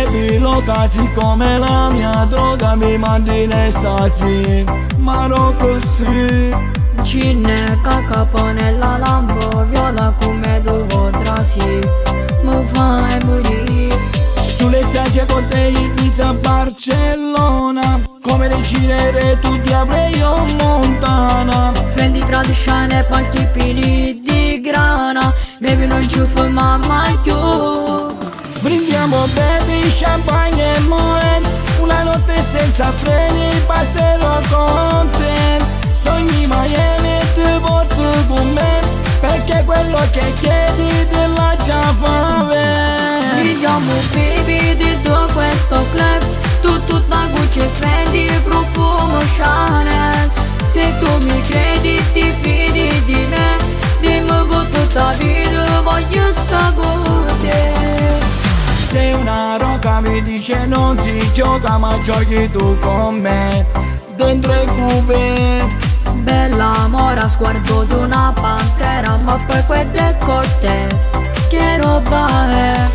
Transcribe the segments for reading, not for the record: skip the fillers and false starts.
baby loca, siccome la mia droga mi manda in estasi, ma non così. Cinne, cacapo nella lampo, viola come devo trasi, mi fai morire. Sulle spiagge con te Ibiza, Barcellona, come reggirere tu ti avrei io Montana. Fendi tradizione e panchi pieni di grana, baby non ci fuma mai più. Brindiamo baby, champagne e moët, una notte senza freni, passerò con te. Sogni Miami e ti porto con me, perché quello che chiedi te l'ha già fame. Brindiamo baby dentro questo club, tu tutta Gucci e Fendi, profumo Chanel. Se tu mi credi ti fidi di me, dimmi per tutta vita voglio sta con te. Sei una roca, mi dice non si gioca, ma giochi tu con me, dentro il coupé. Bella mora, sguardo di una pantera, ma poi quel decolte, che roba è?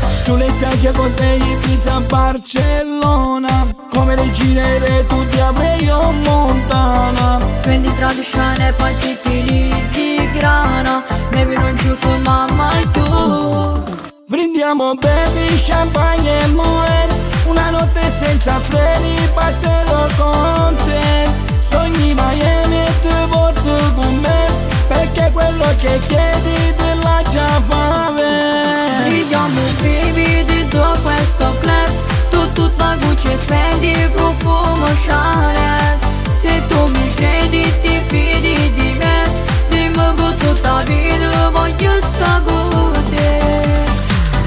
Sulle spiagge con te Ibiza, Barcellona, come reggirere tu ti avrei io Montana. Fendi tradizione e poi ti pili di grana, baby non ci fuma mai più. Brindiamo baby, champagne e moët, una notte senza freni, passerò con te. Sogni Miami e ti porto con me, perché quello che chiedi te l'ha già fame. Brindiamo baby dentro questo club, tu tutta Gucci e Fendi, profumo Chanel. Se tu mi credi ti fidi di me, dimmi per tutta vita voglio sta con te.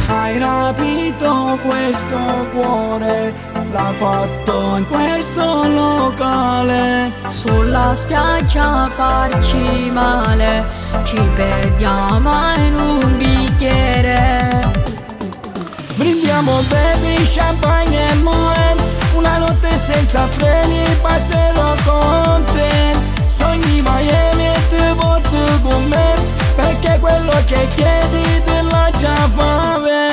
Hai rapito questo cuore, l'ha fatto in questo locale. Sulla spiaggia a farci male, ci perdiamo in un bicchiere. Brindiamo baby, champagne e moët, una notte senza freni, passerò con te. Sogni Miami e ti porto con me, perché quello che chiedi te l'ha già fame.